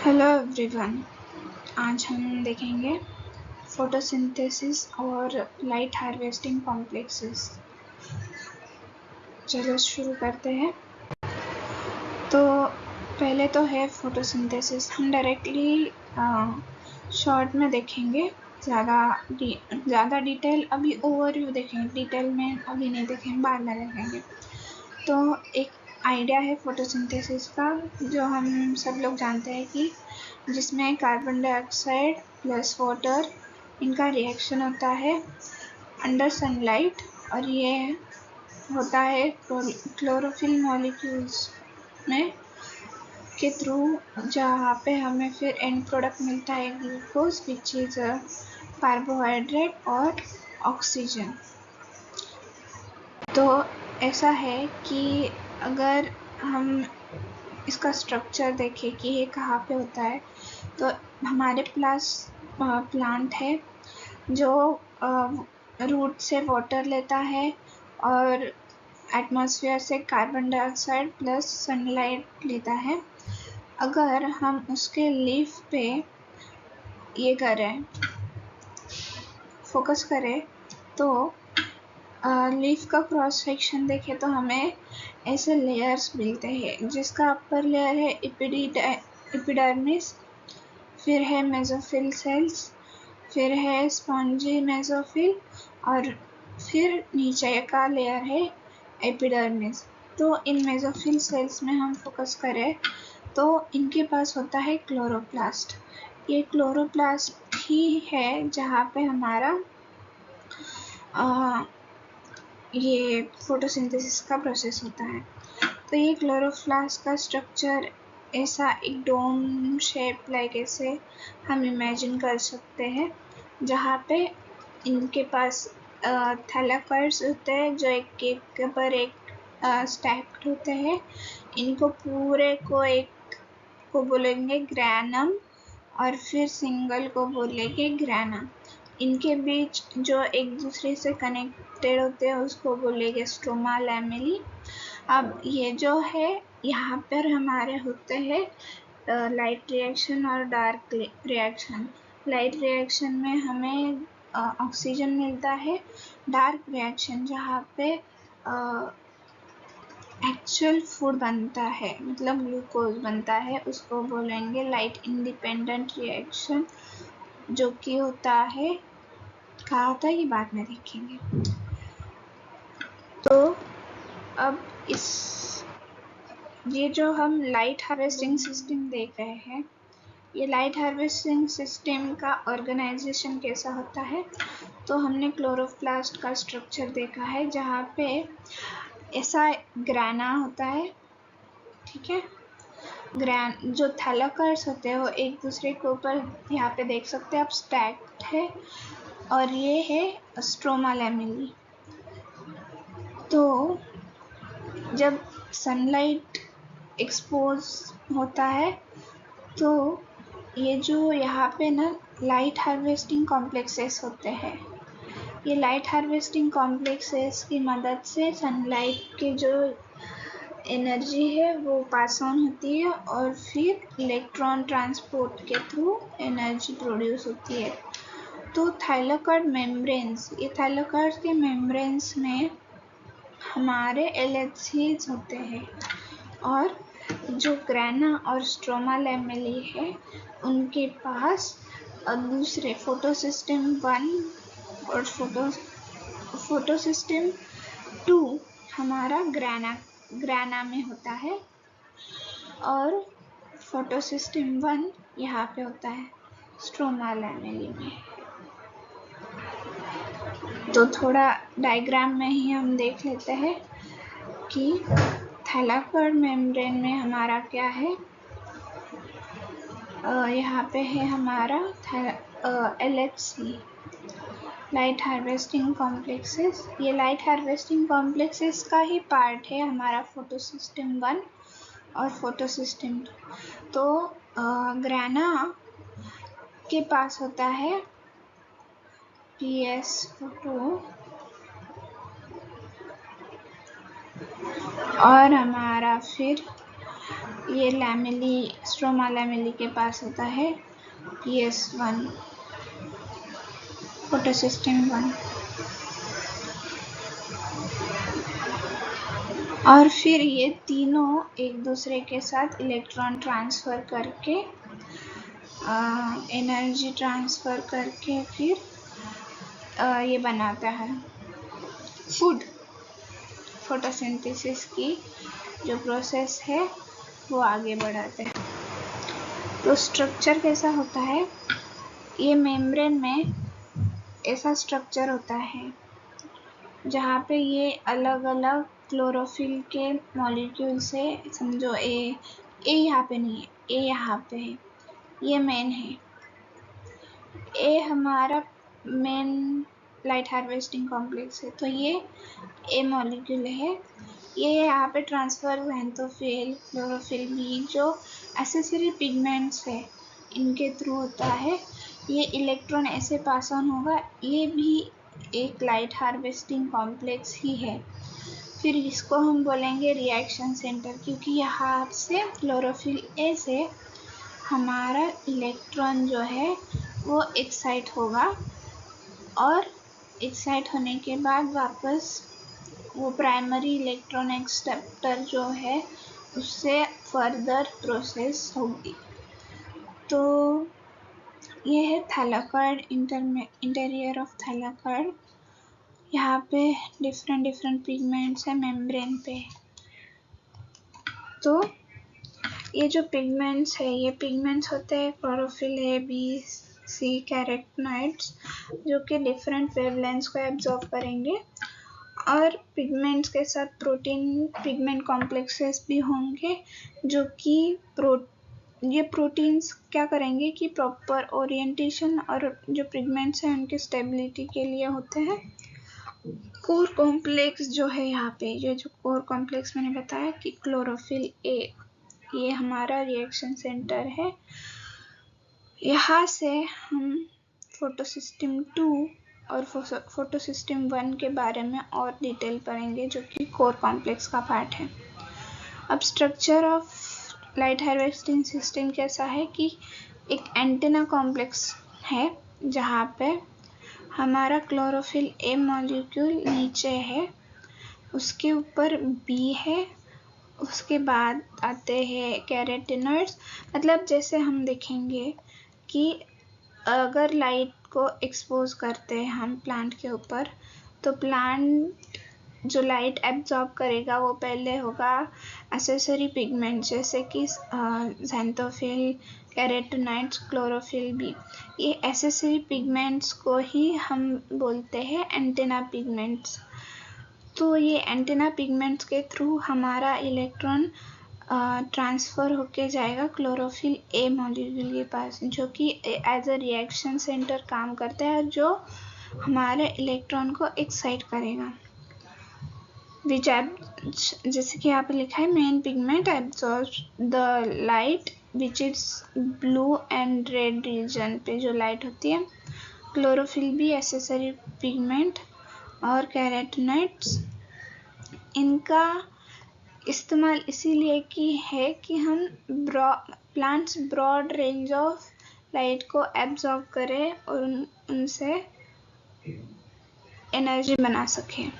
Hello everyone. आज हम देखेंगे फोटोसिंथेसिस और लाइट हार्वेस्टिंग कॉम्प्लेक्सेस। चलो शुरू करते हैं। तो पहले तो है फोटोसिंथेसिस। हम डायरेक्टली शॉर्ट में देखेंगे, ज़्यादा डिटेल अभी ओवरव्यू देखेंगे, डिटेल में अभी नहीं देखेंगे, बाद में देखेंगे। तो एक आइडिया है फोटोसिंथेसिस का जो हम सब लोग जानते हैं कि जिसमें कार्बन डाइऑक्साइड प्लस वाटर, इनका रिएक्शन होता है अंडर सनलाइट, और ये होता है क्लोरोफिल मॉलिक्यूल्स में के थ्रू, जहाँ पे हमें फिर एंड प्रोडक्ट मिलता है ग्लूकोज विच इज कार्बोहाइड्रेट और ऑक्सीजन। तो ऐसा है कि अगर हम इसका स्ट्रक्चर देखें कि ये कहाँ पे होता है, तो हमारे प्लांट है जो रूट से वाटर लेता है और एटमॉस्फेयर से कार्बन डाइऑक्साइड प्लस सनलाइट लेता है। अगर हम उसके लीफ पे ये करें, फोकस करें, तो लीफ का क्रॉस सेक्शन देखें तो हमें ऐसे लेयर्स मिलते हैं, जिसका अपर लेयर है एपिडर्मिस, फिर है मेसोफिल सेल्स, फिर है स्पॉन्जी मेसोफिल, और फिर नीचे का लेयर है एपिडर्मिस। तो इन मेसोफिल सेल्स में हम फोकस करें तो इनके पास होता है क्लोरोप्लास्ट। ये क्लोरोप्लास्ट ही है जहाँ पे हमारा ये फोटोसिंथेसिस का प्रोसेस होता है। तो ये क्लोरोप्लास्ट का स्ट्रक्चर ऐसा एक डोम शेप लाइक ऐसे हम इमेजिन कर सकते हैं, जहाँ पे इनके पास थैलाकॉइड्स होते हैं जो एक के ऊपर एक स्टैक्ड होते हैं। इनको पूरे को एक को बोलेंगे ग्रैनम, और फिर सिंगल को बोलेंगे ग्रैना। इनके बीच जो एक दूसरे से कनेक्टेड होते हैं उसको बोलेंगे स्ट्रोमा लैमेली। अब ये जो है यहाँ पर हमारे होते हैं लाइट रिएक्शन और डार्क रिएक्शन। लाइट रिएक्शन में हमें ऑक्सीजन मिलता है। डार्क रिएक्शन जहाँ पे एक्चुअल फूड बनता है, मतलब ग्लूकोज बनता है, उसको बोलेंगे लाइट इंडिपेंडेंट रिएक्शन, जो कि होता है कहा होता है ये बाद में देखेंगे। तो अब ये जो हम लाइट हार्वेस्टिंग सिस्टम देख रहे हैं, ये लाइट हार्वेस्टिंग सिस्टम का ऑर्गेनाइजेशन कैसा होता है। तो हमने क्लोरोप्लास्ट का स्ट्रक्चर देखा है जहाँ पे ऐसा ग्राना होता है, ठीक है। जो थैलाकॉइड्स होते हैं वो एक दूसरे के ऊपर यहाँ पे देख सकते हैं आप स्टैक्ड है, और ये है स्ट्रोमा लैमेली। तो जब सनलाइट एक्सपोज होता है तो ये जो यहाँ पे ना लाइट हार्वेस्टिंग कॉम्प्लेक्सेस होते हैं, ये लाइट हार्वेस्टिंग कॉम्प्लेक्सेस की मदद से सनलाइट की जो एनर्जी है वो पास ऑन होती है और फिर इलेक्ट्रॉन ट्रांसपोर्ट के थ्रू एनर्जी प्रोड्यूस होती है। तो थाइलाकॉइड मेम्ब्रेन्स, ये थाइलाकॉइड के मेम्ब्रेन्स में हमारे LHCs होते हैं, और जो ग्राना और स्ट्रोमा लैमेली है उनके पास दूसरे फोटोसिस्टम 1 और फोटोसिस्टम 2 हमारा ग्राना में होता है, और फोटोसिस्टम 1 यहाँ पे होता है स्ट्रोमा लैमेली में। तो थोड़ा डायग्राम में ही हम देख लेते हैं कि थैलाकॉइड मेम्ब्रेन में हमारा क्या है। यहाँ पे है हमारा LHC, लाइट हार्वेस्टिंग कॉम्प्लेक्सेस। ये लाइट हार्वेस्टिंग कॉम्प्लेक्सेस का ही पार्ट है हमारा फोटोसिस्टम 1 और फोटोसिस्टम 2। तो ग्राना के पास होता है PS2 और हमारा फिर ये लैमेली, स्ट्रोमा लैमेली के पास होता है PS1, फोटोसिस्टम 1। और फिर ये तीनों एक दूसरे के साथ इलेक्ट्रॉन ट्रांसफर करके, एनर्जी ट्रांसफर करके फिर ये बनाता है फूड। फोटोसिंथेसिस की जो प्रोसेस है वो आगे बढ़ाते हैं। तो स्ट्रक्चर कैसा होता है, ये मेम्ब्रेन में ऐसा स्ट्रक्चर होता है जहाँ पे ये अलग अलग क्लोरोफिल के मॉलिक्यूल से, समझो ए यहाँ पे नहीं है, ए यहाँ पे है, ये मेन है, ए हमारा मेन लाइट हार्वेस्टिंग कॉम्प्लेक्स है। तो ये ए मॉलिक्यूल है, ये यहाँ पे ट्रांसफर ज़ैंथोफिल, क्लोरोफिल भी जो एसेसरी पिगमेंट्स है इनके थ्रू होता है। ये इलेक्ट्रॉन ऐसे पास ऑन होगा, ये भी एक लाइट हार्वेस्टिंग कॉम्प्लेक्स ही है। फिर इसको हम बोलेंगे रिएक्शन सेंटर, क्योंकि यहाँ से क्लोरोफिल ए से हमारा इलेक्ट्रॉन जो है वो एक्साइट होगा, और एक्साइट होने के बाद वापस वो प्राइमरी इलेक्ट्रॉन एक्सेप्टर जो है उससे फर्दर प्रोसेस होगी। तो ये है थैलाकॉइड, इंटीरियर ऑफ थैलाकॉइड। यहाँ पे डिफरेंट पिगमेंट्स है मेम्ब्रेन पे। तो ये जो पिगमेंट्स है, ये पिगमेंट्स होते हैं chlorophyll A, B, C, carotenoids, जो कि डिफरेंट वेवलेंथ्स को एब्जॉर्ब करेंगे। और पिगमेंट्स के साथ प्रोटीन पिगमेंट कॉम्प्लेक्सेस भी होंगे, जो कि ये प्रोटीन्स क्या करेंगे कि प्रॉपर ओरिएंटेशन और जो पिगमेंट्स हैं उनकी स्टेबिलिटी के लिए होते हैं। कोर कॉम्प्लेक्स जो है यहाँ पे, ये जो कोर कॉम्प्लेक्स मैंने बताया कि क्लोरोफिल ए, ये हमारा रिएक्शन सेंटर है। यहाँ से हम फोटोसिस्टम 2 और फोटोसिस्टम 1 के बारे में और डिटेल पढ़ेंगे, जो कि कोर कॉम्प्लेक्स का पार्ट है। अब structure of light harvesting system कैसा है कि एक एंटेना कॉम्प्लेक्स है जहाँ पे हमारा क्लोरोफिल ए मॉलिक्यूल नीचे है, उसके ऊपर बी है, उसके बाद आते हैं कैरोटीनॉइड्स। मतलब जैसे हम देखेंगे कि अगर लाइट को एक्सपोज करते हैं हम प्लांट के ऊपर, तो प्लांट जो लाइट एब्जॉर्ब करेगा वो पहले होगा एसेसरी पिगमेंट, जैसे कि ज़ैंथोफिल, कैरोटीनॉइड्स, क्लोरोफिल भी। ये एसेसरी पिगमेंट्स को ही हम बोलते हैं एंटेना पिगमेंट्स। तो ये एंटेना पिगमेंट्स के थ्रू हमारा इलेक्ट्रॉन ट्रांसफ़र होके जाएगा क्लोरोफिल ए मॉलिक्यूल के पास, जो कि एज अ रिएक्शन सेंटर काम करता है, जो हमारे इलेक्ट्रॉन को एक्साइट करेगा। जैसे कि यहाँ पे लिखा है, main pigment absorb the light which is blue and red region पे जो लाइट होती है। क्लोरोफिल भी एसेसरी पिगमेंट और कैरोटीनॉइड्स, इनका इस्तेमाल इसीलिए की है कि हम plants broad range of light को एब्जॉर्ब करें और उनसे एनर्जी बना सकें।